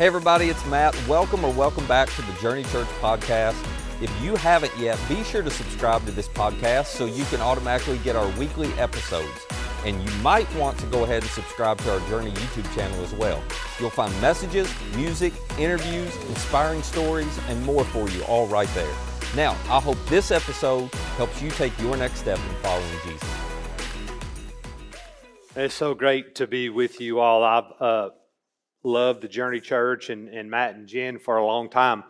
Hey everybody, it's Matt. Welcome back to the Journey Church podcast. If you haven't yet, be sure to subscribe to this podcast so you can automatically get our weekly episodes. And you might want to go ahead and subscribe to our Journey YouTube channel as well. You'll find messages, music, interviews, inspiring stories, and more for you all right there. Now, I hope this episode helps you take your next step in following Jesus. It's so great to be with you all. I've loved the Journey Church and Matt and Jen for a long time.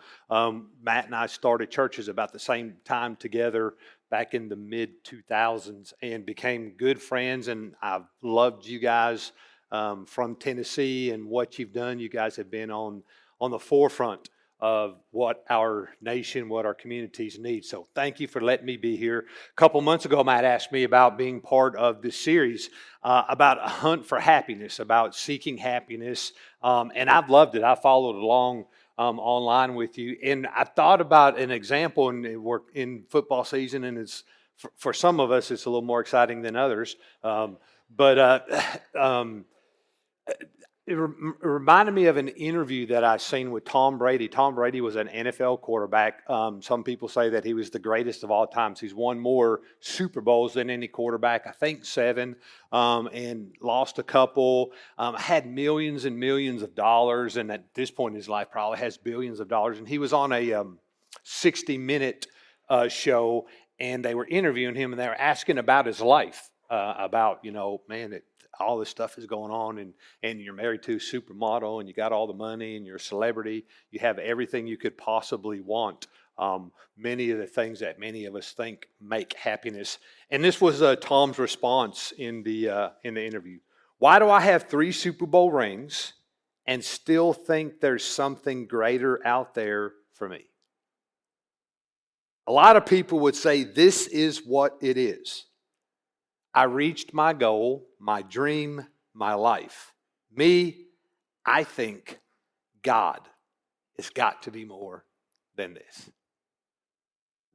Matt and I started churches about the same time together back in the mid-2000s and became good friends, and I've loved you guys from Tennessee and what you've done. You guys have been on the forefront of what our nation, what our communities need. So thank you for letting me be here. A couple months ago, Matt asked me about being part of this series about a hunt for happiness, about seeking happiness, and I've loved it. I followed along online with you, and I thought about an example, and we're in football season, and it's for some of us, it's a little more exciting than others, It reminded me of an interview that I seen with Tom Brady. Tom Brady was an NFL quarterback. Some people say that he was the greatest of all times. He's won more Super Bowls than any quarterback, I think 7, and lost a couple. Had millions and millions of dollars, and at this point in his life probably has billions of dollars. And he was on a 60-minute show, and they were interviewing him, and they were asking about his life, about, all this stuff is going on, and you're married to a supermodel, and you got all the money, and you're a celebrity. You have everything you could possibly want. Many of the things that many of us think make happiness. And this was Tom's response in the interview. Why do I have 3 Super Bowl rings and still think there's something greater out there for me? A lot of people would say this is what it is. I reached my goal, my dream, my life. Me, I think God has got to be more than this.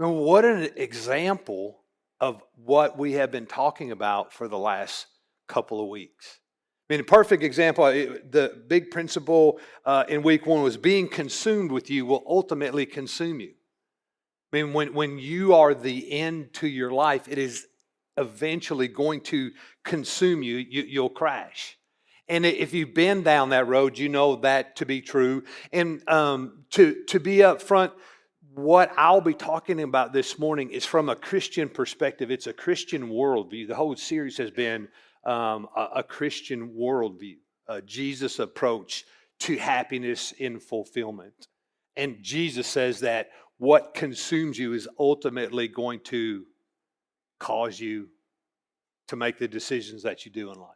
And what an example of what we have been talking about for the last couple of weeks. I mean, a perfect example, the big principle in week 1 was being consumed with you will ultimately consume you. I mean, when you are the end to your life, it is eventually going to consume you. You'll crash. And if you've been down that road, you know that to be true. And to be up front, what I'll be talking about this morning is from a Christian perspective. It's a Christian worldview. The whole series has been a Christian worldview, a Jesus approach to happiness in fulfillment. And Jesus says that what consumes you is ultimately going to cause you to make the decisions that you do in life.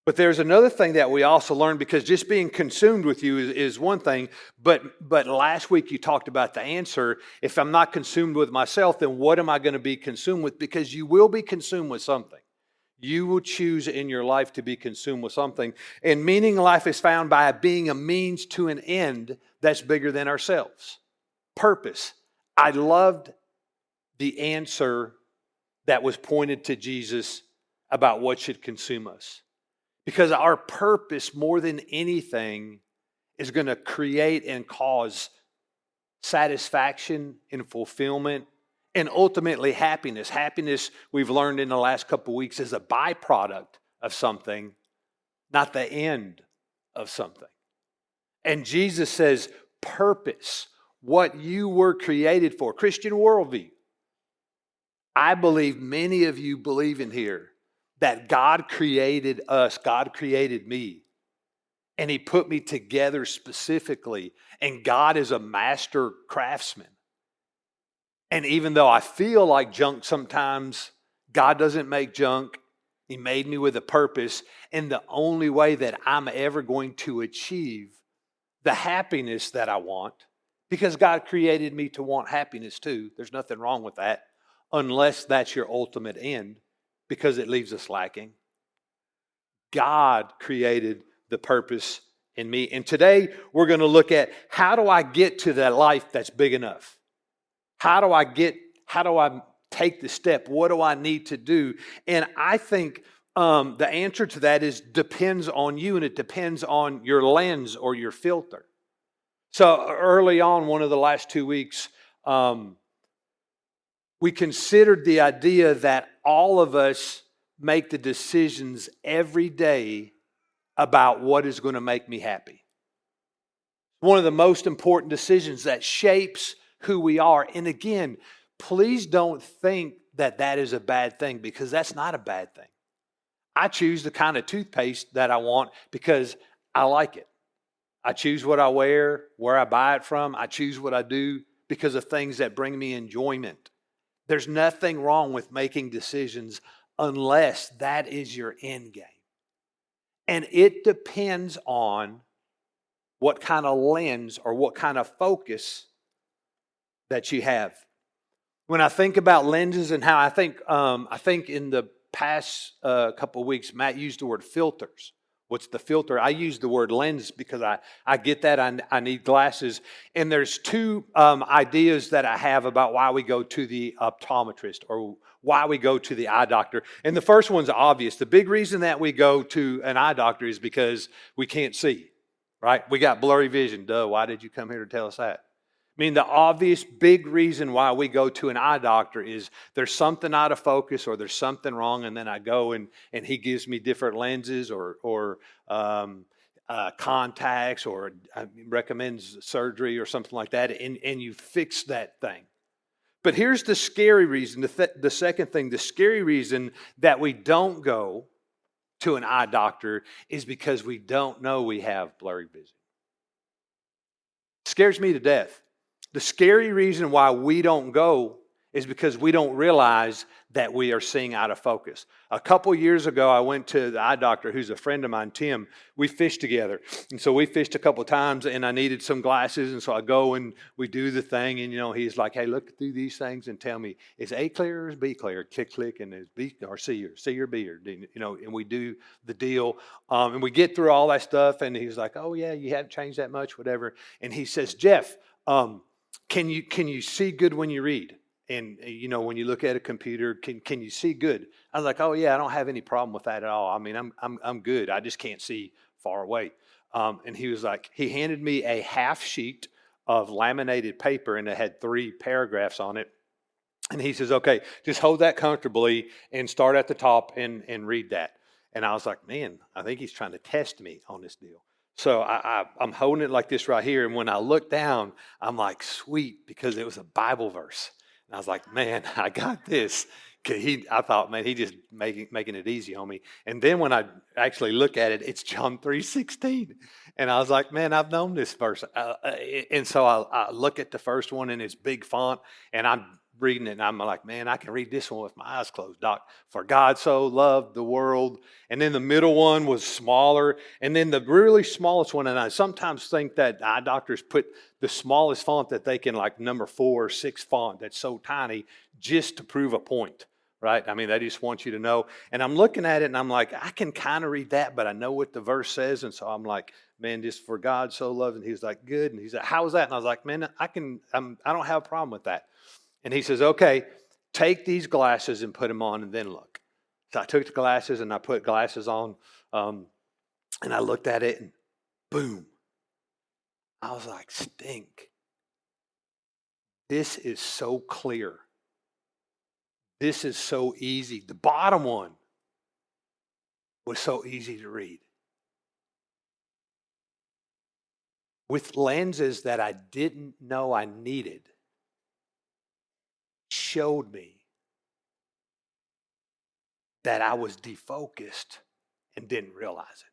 But there's another thing that we also learned, because just being consumed with you is one thing, but last week you talked about the answer. If I'm not consumed with myself, then what am I going to be consumed with? Because you will be consumed with something. You will choose in your life to be consumed with something. And meaning in life is found by being a means to an end that's bigger than ourselves. Purpose. I loved the answer that was pointed to Jesus about what should consume us. Because our purpose, more than anything, is going to create and cause satisfaction and fulfillment and ultimately happiness. Happiness, we've learned in the last couple of weeks, is a byproduct of something, not the end of something. And Jesus says, purpose, what you were created for. Christian worldview. I believe many of you believe in here that God created us, God created me, and He put me together specifically, and God is a master craftsman. And even though I feel like junk sometimes, God doesn't make junk. He made me with a purpose, and the only way that I'm ever going to achieve the happiness that I want, because God created me to want happiness too. There's nothing wrong with that, unless that's your ultimate end, because it leaves us lacking. God created the purpose in me. And today we're going to look at, how do I get to that life that's big enough? How do I take the step? What do I need to do? And I think The answer to that is depends on you, and it depends on your lens or your filter. So early on, one of the last 2 weeks, we considered the idea that all of us make the decisions every day about what is going to make me happy. One of the most important decisions that shapes who we are. And again, please don't think that that is a bad thing, because that's not a bad thing. I choose the kind of toothpaste that I want because I like it. I choose what I wear, where I buy it from. I choose what I do because of things that bring me enjoyment. There's nothing wrong with making decisions unless that is your end game. And it depends on what kind of lens or what kind of focus that you have. When I think about lenses and how I think in the past couple of weeks, Matt used the word filters. What's the filter? I use the word lens because I get that. I need glasses. And there's two ideas that I have about why we go to the optometrist or why we go to the eye doctor. And the first one's obvious. The big reason that we go to an eye doctor is because we can't see, right? We got blurry vision. Duh, why did you come here to tell us that? I mean, the obvious big reason why we go to an eye doctor is there's something out of focus or there's something wrong, and then I go and he gives me different lenses or contacts or recommends surgery or something like that, and you fix that thing. But here's the scary reason, the second thing, the scary reason that we don't go to an eye doctor is because we don't know we have blurry vision. It scares me to death. The scary reason why we don't go is because we don't realize that we are seeing out of focus. A couple years ago, I went to the eye doctor, who's a friend of mine, Tim. We fished together. And so we fished a couple times, and I needed some glasses. And so I go and we do the thing. And, he's like, hey, look through these things and tell me, is A clear or is B clear? Click, click, and is B or C or B or D, and we do the deal. And we get through all that stuff. And he's like, oh, yeah, you haven't changed that much, whatever. And he says, Jeff, can you see good when you read? And when you look at a computer, can you see good? I was like, oh yeah, I don't have any problem with that at all. I mean, I'm good. I just can't see far away. And he was like, he handed me a half sheet of laminated paper, and it had 3 paragraphs on it. And he says, okay, just hold that comfortably and start at the top and read that. And I was like, man, I think he's trying to test me on this deal. So I'm holding it like this right here. And when I look down, I'm like, sweet, because it was a Bible verse. And I was like, man, I got this. I thought, man, he just making it easy on me. And then when I actually look at it, it's John 3:16. And I was like, man, I've known this verse. And so I look at the first one in its big font, and I'm reading it, and I'm like, man, I can read this one with my eyes closed, Doc. For God so loved the world. And then the middle one was smaller. And then the really smallest one, and I sometimes think that eye doctors put the smallest font that they can, like number 4 or 6 font that's so tiny, just to prove a point, right? I mean, they just want you to know. And I'm looking at it, and I'm like, I can kind of read that, but I know what the verse says. And so I'm like, man, just for God so loved. And he's like, good. And he's like, how is that? And I was like, man, I don't have a problem with that. And he says, okay, take these glasses and put them on and then look. So I took the glasses and I put glasses on, and I looked at it, and boom. I was like, stink. This is so clear. This is so easy. The bottom one was so easy to read. With lenses that I didn't know I needed, showed me that I was defocused and didn't realize it.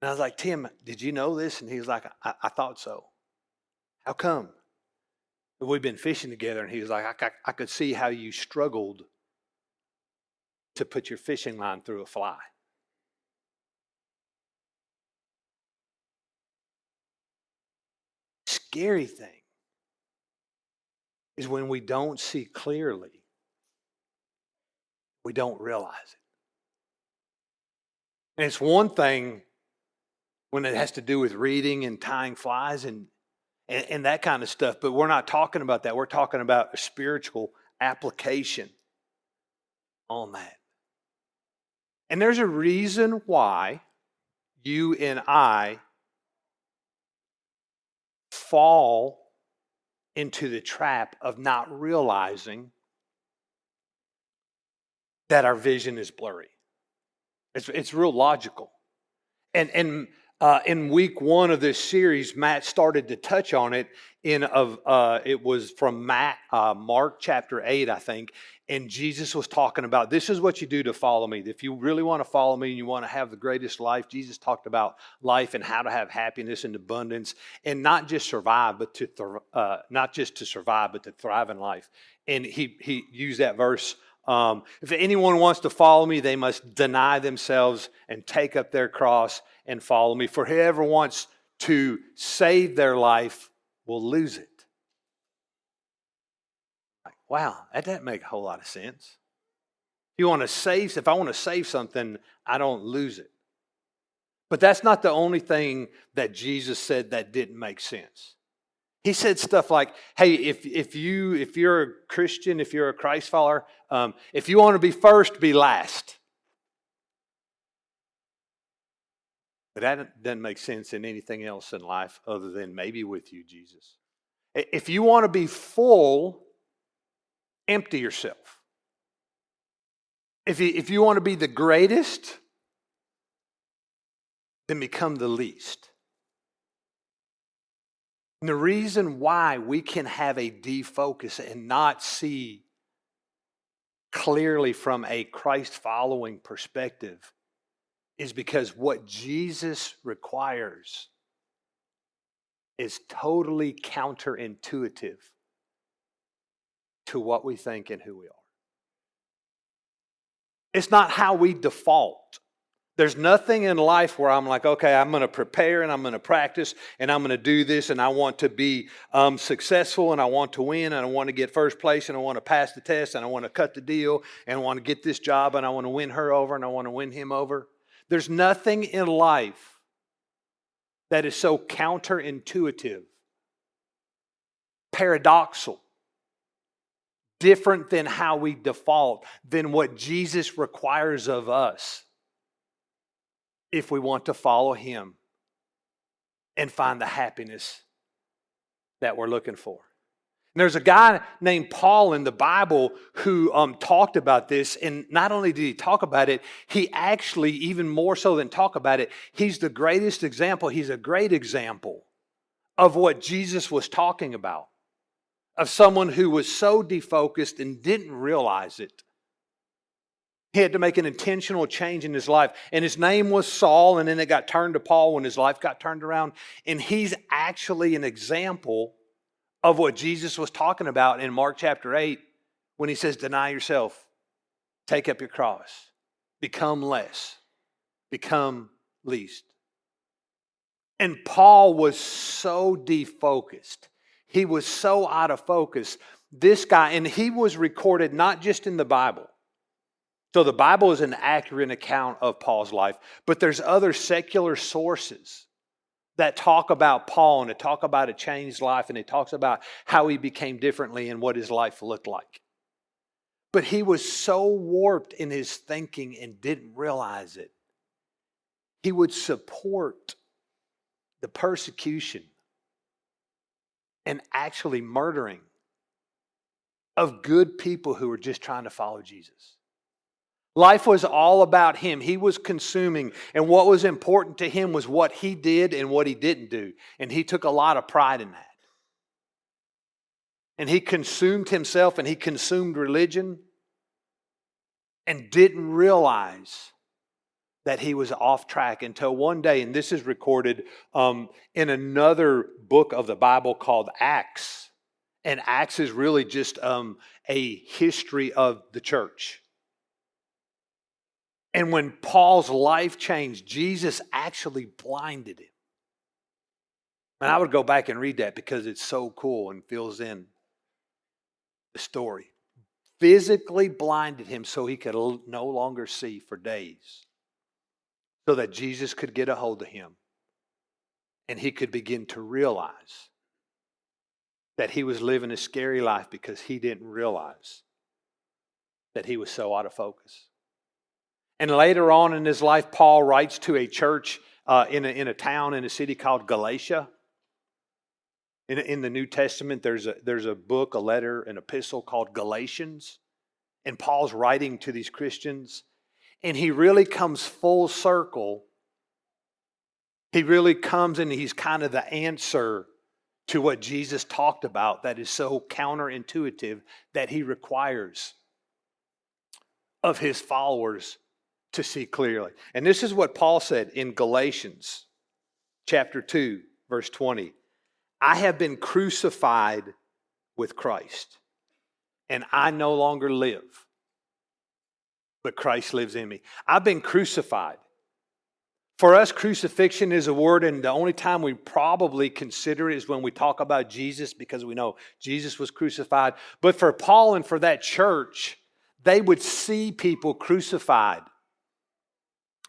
And I was like, Tim, did you know this? And he was like, I thought so. How come? We've been fishing together, and he was like, I could see how you struggled to put your fishing line through a fly. Scary thing is when we don't see clearly, we don't realize it. And it's one thing when it has to do with reading and tying flies and that kind of stuff, but we're not talking about that. We're talking about a spiritual application on that. And there's a reason why you and I fall into the trap of not realizing that our vision is blurry. It's real logical. And in week one of this series, Matt started to touch on it. It was from Mark chapter 8, I think. And Jesus was talking about, this is what you do to follow me. If you really want to follow me and you want to have the greatest life, Jesus talked about life and how to have happiness and abundance, and not just survive, but not just to survive, but to thrive in life. And he used that verse. If anyone wants to follow me, they must deny themselves and take up their cross and follow me. For whoever wants to save their life will lose it. Wow, that doesn't make a whole lot of sense. If I want to save something, I don't lose it. But that's not the only thing that Jesus said that didn't make sense. He said stuff like, hey, if you're a Christian, if you're a Christ follower, if you want to be first, be last. But that doesn't make sense in anything else in life other than maybe with you, Jesus. If you want to be full, empty yourself. If you want to be the greatest, then become the least. And the reason why we can have a defocus and not see clearly from a Christ-following perspective is because what Jesus requires is totally counterintuitive to what we think and who we are. It's not how we default. There's nothing in life where I'm like, okay, I'm going to prepare and I'm going to practice and I'm going to do this and I want to be successful and I want to win and I want to get first place and I want to pass the test and I want to cut the deal and I want to get this job and I want to win her over and I want to win him over. There's nothing in life that is so counterintuitive, paradoxical, different than how we default, than what Jesus requires of us if we want to follow him and find the happiness that we're looking for. And there's a guy named Paul in the Bible who talked about this, and not only did he talk about it, he actually, even more so than talk about it, he's the greatest example. He's a great example of what Jesus was talking about, of someone who was so defocused and didn't realize it. He had to make an intentional change in his life. And his name was Saul, and then it got turned to Paul when his life got turned around. And he's actually an example of what Jesus was talking about in Mark chapter 8 when he says, deny yourself, take up your cross, become less, become least. And Paul was so defocused. He was so out of focus. This guy, and he was recorded not just in the Bible. So the Bible is an accurate account of Paul's life, but there's other secular sources that talk about Paul and that talk about a changed life and it talks about how he became differently and what his life looked like. But he was so warped in his thinking and didn't realize it. He would support the persecution and actually murdering of good people who were just trying to follow Jesus. Life was all about him. He was consuming, and what was important to him was what he did and what he didn't do. And he took a lot of pride in that. And he consumed himself and he consumed religion and didn't realize that he was off track until one day, and this is recorded in another book of the Bible called Acts. And Acts is really just a history of the church. And when Paul's life changed, Jesus actually blinded him. And I would go back and read that because it's so cool and fills in the story. Physically blinded him so he could no longer see for days, so that Jesus could get a hold of him and he could begin to realize that he was living a scary life because he didn't realize that he was so out of focus. And later on in his life, Paul writes to a church in a town in a city called Galatia. In the New Testament, there's a book, a letter, an epistle called Galatians. And Paul's writing to these Christians. And he really comes full circle. He really comes and he's kind of the answer to what Jesus talked about that is so counterintuitive that he requires of his followers to see clearly. And this is what Paul said in Galatians chapter 2, verse 20. I have been crucified with Christ, and I no longer live, but Christ lives in me. I've been crucified. For us, crucifixion is a word, and the only time we probably consider it is when we talk about Jesus, because we know Jesus was crucified. But for Paul and for that church, they would see people crucified.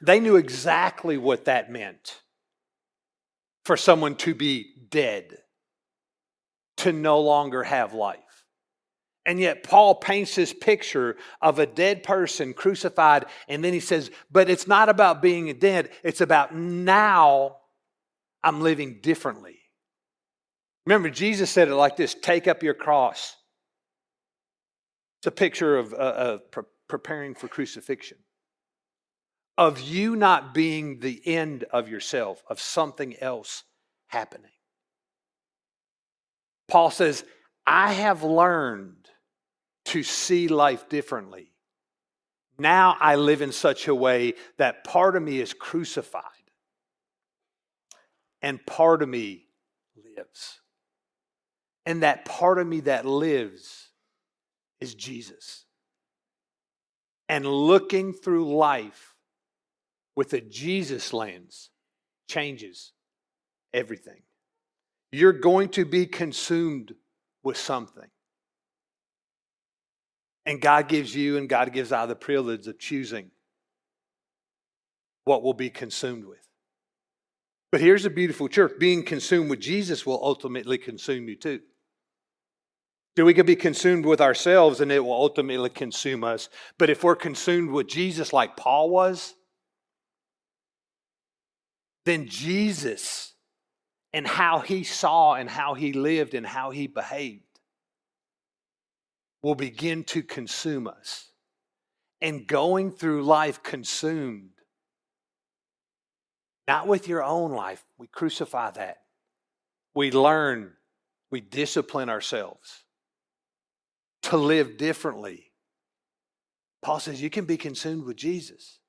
They knew exactly what that meant for someone to be dead, to no longer have life. And yet Paul paints this picture of a dead person crucified, and then he says, but it's not about being dead, it's about now I'm living differently. Remember, Jesus said it like this, take up your cross. It's a picture of preparing for crucifixion. Of you not being the end of yourself, of something else happening. Paul says, I have learned to see life differently. Now I live in such a way that part of me is crucified and part of me lives. And that part of me that lives is Jesus. And looking through life with a Jesus lens changes everything. You're going to be consumed with something. And God gives you and God gives I the privilege of choosing what will be consumed with. But here's a beautiful truth. Being consumed with Jesus will ultimately consume you too. So we could be consumed with ourselves and it will ultimately consume us. But if we're consumed with Jesus like Paul was, then Jesus and how he saw and how he lived and how he behaved will begin to consume us. And going through life consumed, not with your own life, we crucify that. We learn, we discipline ourselves to live differently. Paul says you can be consumed with Jesus,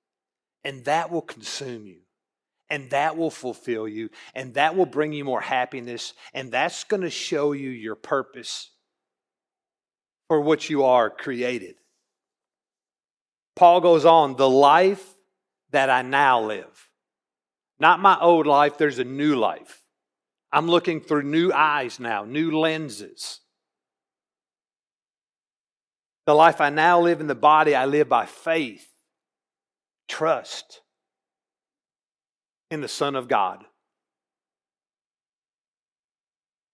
and that will consume you. And that will fulfill you, and that will bring you more happiness, and that's going to show you your purpose for what you are created. Paul goes on, the life that I now live. Not my old life, there's a new life. I'm looking through new eyes now, new lenses. The life I now live in the body, I live by faith, trust in the Son of God.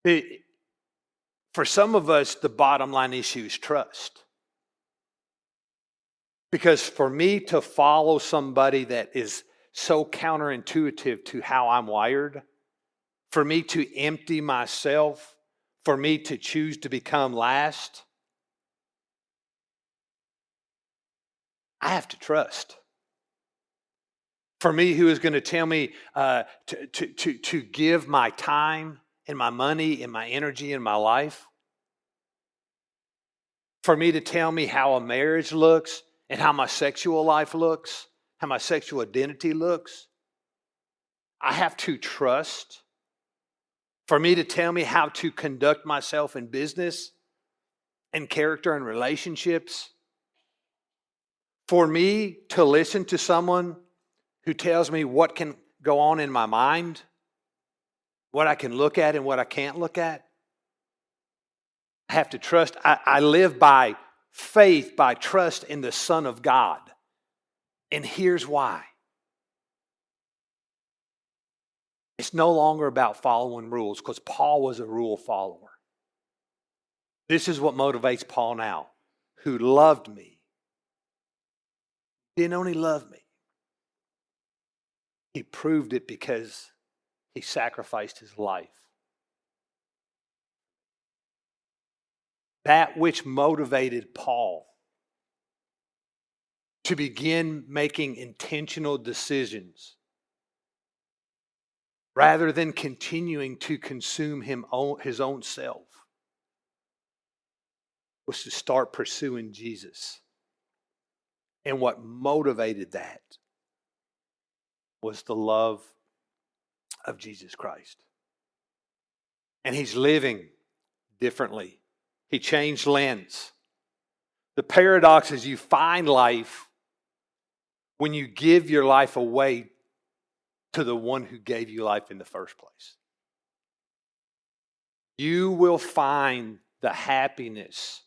For some of us, the bottom line issue is trust. Because for me to follow somebody that is so counterintuitive to how I'm wired, for me to empty myself, for me to choose to become last, I have to trust. For me, who is going to tell me to give my time and my money and my energy and my life? For me to tell me how a marriage looks and how my sexual life looks, how my sexual identity looks? I have to trust. For me to tell me how to conduct myself in business and character and relationships? For me to listen to someone who tells me what can go on in my mind, what I can look at and what I can't look at? I have to trust. I live by faith, by trust in the Son of God. And here's why. It's no longer about following rules, because Paul was a rule follower. This is what motivates Paul now, who loved me, Didn't only love me. He proved it because he sacrificed his life. That which motivated Paul to begin making intentional decisions rather than continuing to consume his own self was to start pursuing Jesus. And what motivated that was the love of Jesus Christ. And he's living differently. He changed lens. The paradox is you find life when you give your life away to the one who gave you life in the first place. You will find the happiness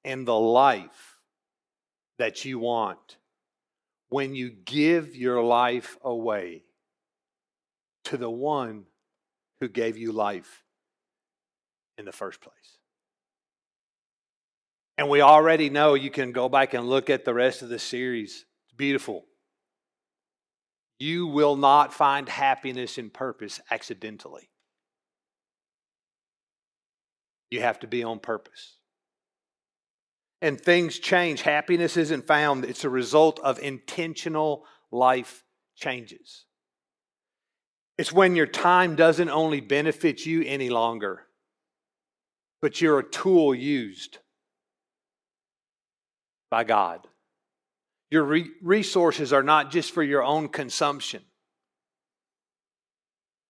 and the life that you want when you give your life away to the one who gave you life in the first place. And we already know, you can go back and look at the rest of the series. It's beautiful. You will not find happiness and purpose accidentally. You have to be on purpose. And things change. Happiness isn't found. It's a result of intentional life changes. It's when your time doesn't only benefit you any longer, but you're a tool used by God. Your resources are not just for your own consumption,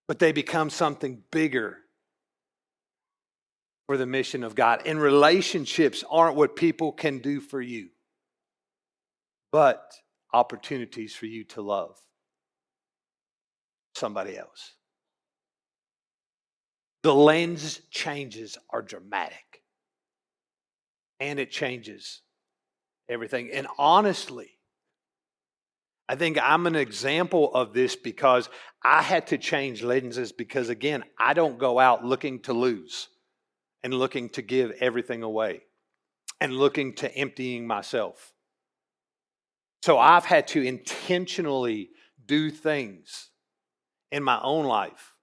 but they become something bigger for the mission of God. And relationships aren't what people can do for you, but opportunities for you to love somebody else. The lens changes are dramatic, and it changes everything. And honestly, I think I'm an example of this because I had to change lenses because, again, I don't go out looking to lose and looking to give everything away and looking to emptying myself. So I've had to intentionally do things in my own life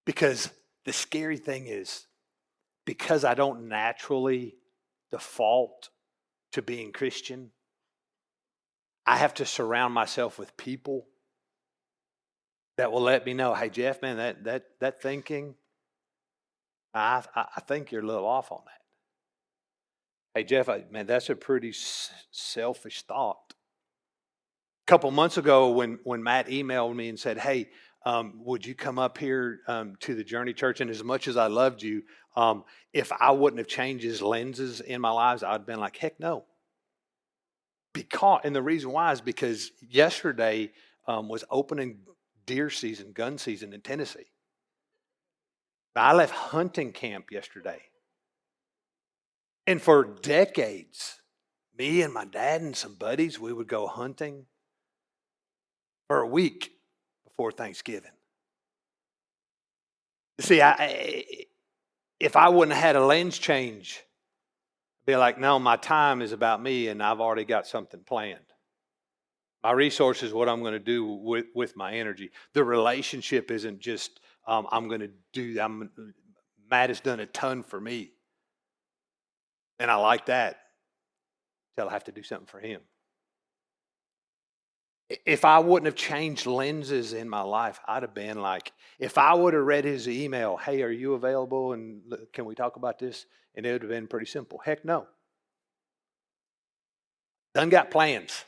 because the scary thing is, because I don't naturally default to being Christian, I have to surround myself with people that will let me know, hey, Jeff, man, that thinking, I think you're a little off on that. Hey, Jeff, man, that's a pretty selfish thought. A couple months ago when Matt emailed me and said, hey, would you come up here to the Journey Church? And as much as I loved you, if I wouldn't have changed his lenses in my lives, I'd have been like, heck no. And the reason why is because yesterday was opening deer season, gun season in Tennessee. I left hunting camp yesterday. And for decades, me and my dad and some buddies, we would go hunting for a week before Thanksgiving. See, if I wouldn't have had a lens change, I'd be like, no, my time is about me and I've already got something planned. My resource is what I'm going to do with my energy. The relationship isn't just, I'm going to do that. Matt has done a ton for me. And I like that until I have to do something for him. If I wouldn't have changed lenses in my life, I'd have been like, if I would have read his email, hey, are you available and can we talk about this? And it would have been pretty simple. Heck no. Done got plans.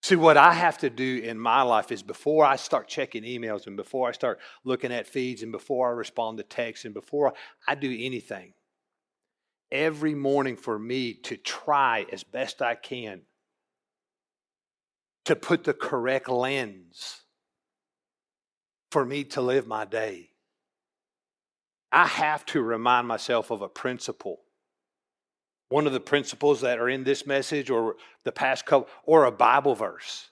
See, what I have to do in my life is before I start checking emails and before I start looking at feeds and before I respond to texts and before I do anything, every morning for me to try as best I can to put the correct lens for me to live my day. I have to remind myself of a principle. One of the principles that are in this message or the past couple, or a Bible verse.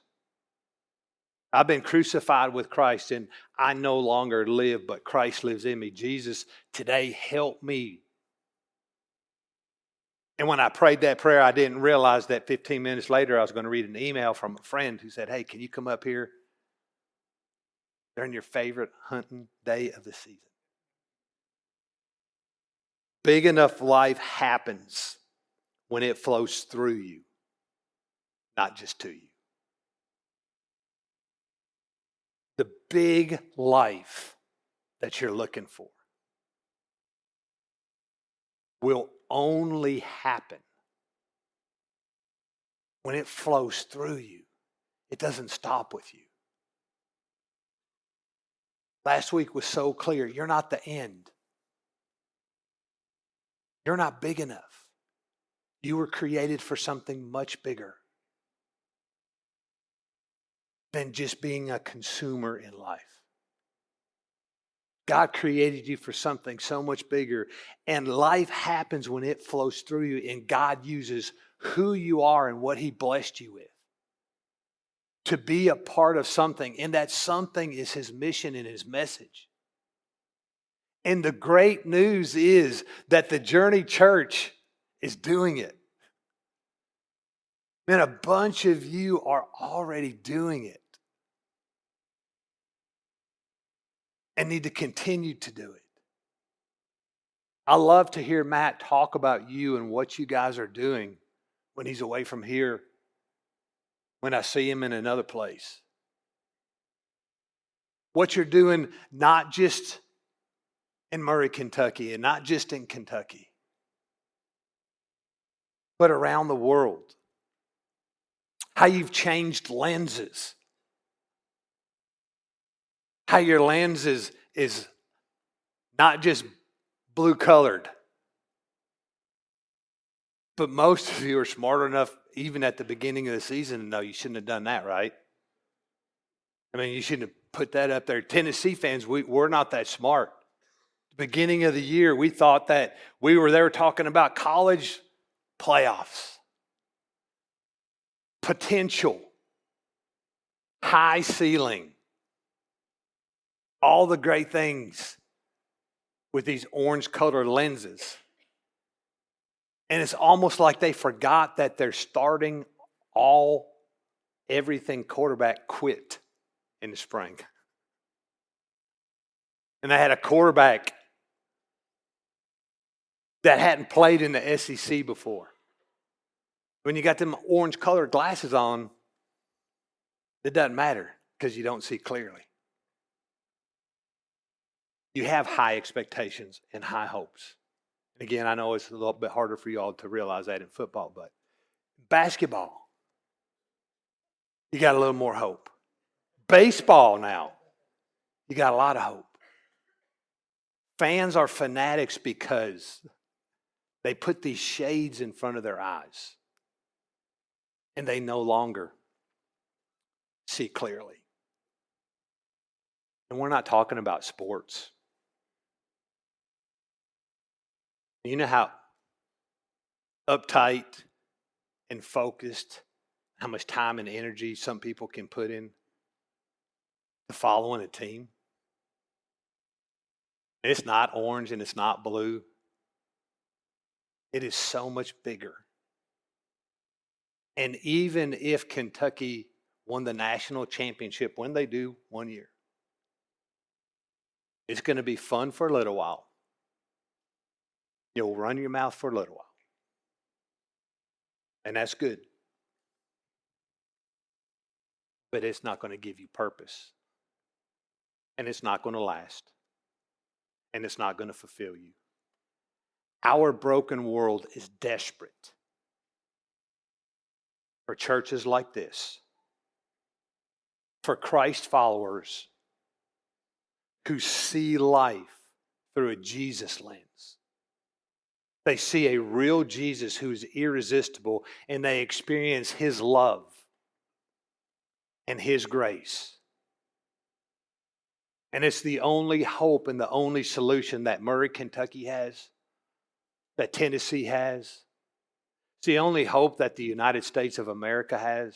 I've been crucified with Christ and I no longer live, but Christ lives in me. Jesus, today help me And when I prayed that prayer, I didn't realize that 15 minutes later I was going to read an email from a friend who said, hey, can you come up here during your favorite hunting day of the season? Big enough life happens when it flows through you, not just to you. The big life that you're looking for will only happen when it flows through you. It doesn't stop with you. Last week was so clear. You're not the end. You're not big enough. You were created for something much bigger than just being a consumer in life. God created you for something so much bigger, and life happens when it flows through you, and God uses who you are and what He blessed you with to be a part of something, and that something is His mission and His message. And the great news is that the Journey Church is doing it. Man, a bunch of you are already doing it and need to continue to do it. I love to hear Matt talk about you and what you guys are doing when he's away from here, when I see him in another place. What you're doing not just in Murray, Kentucky, and not just in Kentucky, but around the world. How you've changed lenses. How your lens is not just blue colored. But most of you are smart enough, even at the beginning of the season, to know you shouldn't have done that, right? I mean, you shouldn't have put that up there. Tennessee fans, we're not that smart. Beginning of the year, we thought that we were there talking about college playoffs, potential, high ceiling, all the great things with these orange colored lenses. And it's almost like they forgot that they're starting everything quarterback quit in the spring. And they had a quarterback that hadn't played in the SEC before. When you got them orange colored glasses on, it doesn't matter because you don't see clearly. You have high expectations and high hopes. And again, I know it's a little bit harder for you all to realize that in football, but basketball, you got a little more hope. Baseball now, you got a lot of hope. Fans are fanatics because they put these shades in front of their eyes and they no longer see clearly. And we're not talking about sports. You know how uptight and focused, how much time and energy some people can put in to following a team? It's not orange and it's not blue. It is so much bigger. And even if Kentucky won the national championship, when they do one year, it's going to be fun for a little while. You'll run your mouth for a little while. And that's good. But it's not going to give you purpose. And it's not going to last. And it's not going to fulfill you. Our broken world is desperate for churches like this, for Christ followers who see life through a Jesus lens. They see a real Jesus who is irresistible, and they experience His love and His grace. And it's the only hope and the only solution that Murray, Kentucky has, that Tennessee has. It's the only hope that the United States of America has.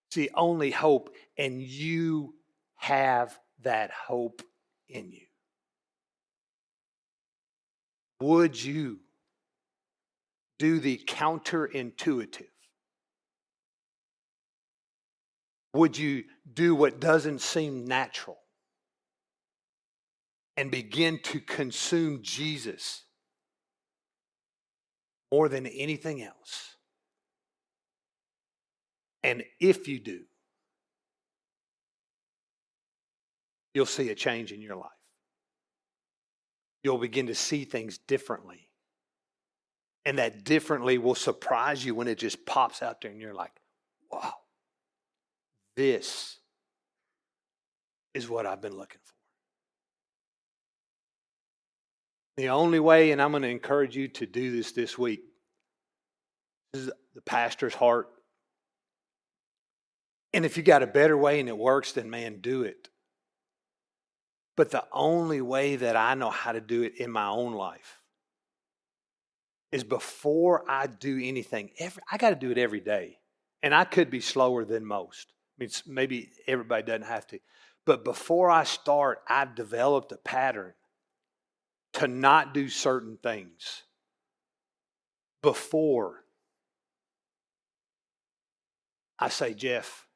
It's the only hope, and you have that hope in you. Would you do the counterintuitive? Would you do what doesn't seem natural and begin to consume Jesus more than anything else? And if you do, you'll see a change in your life. You'll begin to see things differently. And that differently will surprise you when it just pops out there and you're like, wow, this is what I've been looking for. The only way, and I'm going to encourage you to do this week, this is the pastor's heart. And if you got a better way and it works, then man, do it. But the only way that I know how to do it in my own life is before I do anything, I got to do it every day. And I could be slower than most. I mean, maybe everybody doesn't have to. But before I start, I've developed a pattern to not do certain things before I say, Jeff,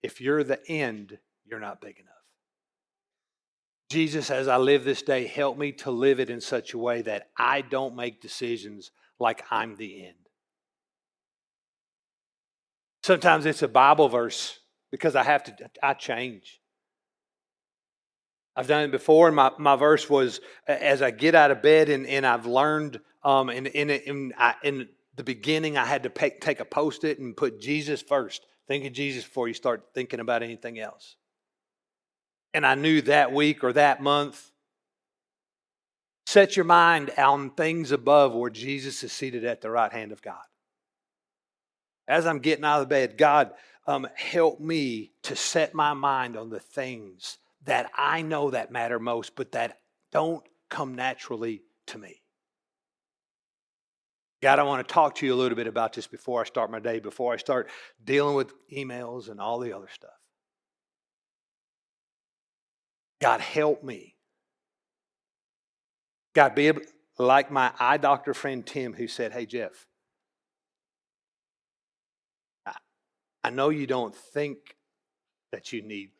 if you're the end, you're not big enough. Jesus, as I live this day, help me to live it in such a way that I don't make decisions like I'm the end. Sometimes it's a Bible verse because I change. I've done it before, and my verse was, as I get out of bed and I've learned, in the beginning I had to take a Post-it and put Jesus first. Think of Jesus before you start thinking about anything else. And I knew that week or that month, set your mind on things above where Jesus is seated at the right hand of God. As I'm getting out of bed, God, help me to set my mind on the things that I know that matter most, but that don't come naturally to me. God, I want to talk to you a little bit about this before I start my day, before I start dealing with emails and all the other stuff. God, help me. God, be able, like my eye doctor friend Tim, who said, hey, Jeff, I know you don't think that you need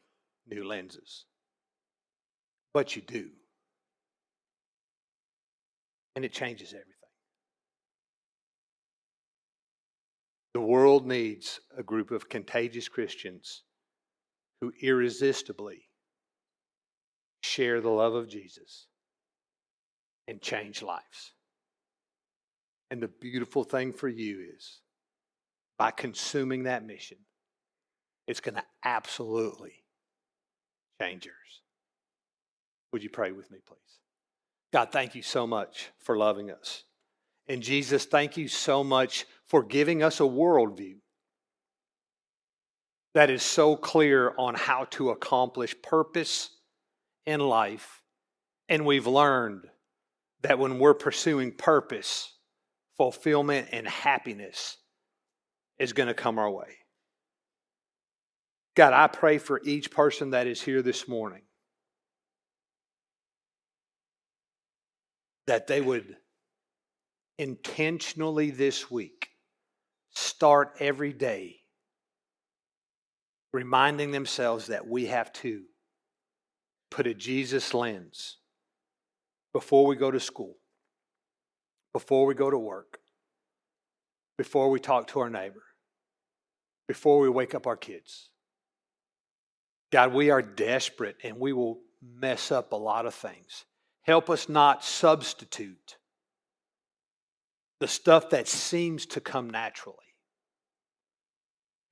new lenses, but you do. And it changes everything. The world needs a group of contagious Christians who irresistibly share the love of Jesus and change lives. And the beautiful thing for you is, by consuming that mission, it's going to absolutely change yours. Would you pray with me, please? God, thank you so much for loving us. And Jesus, thank you so much for giving us a worldview that is so clear on how to accomplish purpose in life. And we've learned that when we're pursuing purpose, fulfillment and happiness is going to come our way. God, I pray for each person that is here this morning that they would intentionally this week start every day reminding themselves that we have to put a Jesus lens before we go to school, before we go to work, before we talk to our neighbor, before we wake up our kids. God, we are desperate and we will mess up a lot of things. Help us not substitute the stuff that seems to come naturally.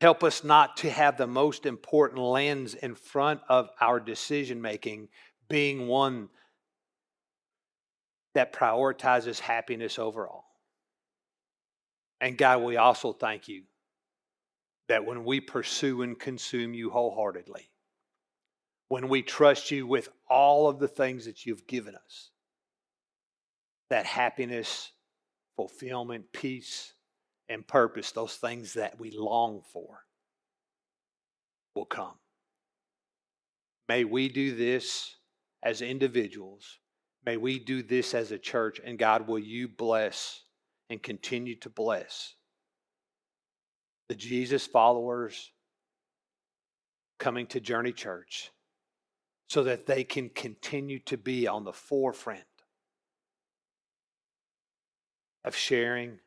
Help us not to have the most important lens in front of our decision making being one that prioritizes happiness overall. And God, we also thank you that when we pursue and consume you wholeheartedly, when we trust you with all of the things that you've given us, that happiness, fulfillment, peace, and purpose, those things that we long for, will come. May we do this as individuals. May we do this as a church. And God, will you bless and continue to bless the Jesus followers coming to Journey Church so that they can continue to be on the forefront of sharing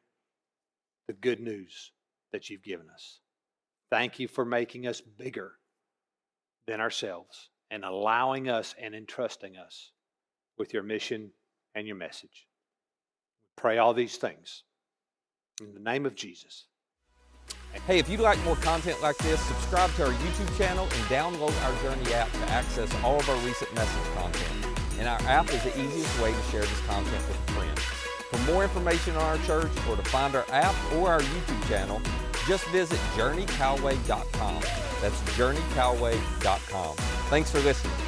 the good news that you've given us. Thank you for making us bigger than ourselves and allowing us and entrusting us with your mission and your message. Pray all these things in the name of Jesus. Hey, if you'd like more content like this, subscribe to our YouTube channel and download our Journey app to access all of our recent message content. And our app is the easiest way to share this content with a friend. For more information on our church or to find our app or our YouTube channel, just visit journeycalway.com. That's journeycalway.com. Thanks for listening.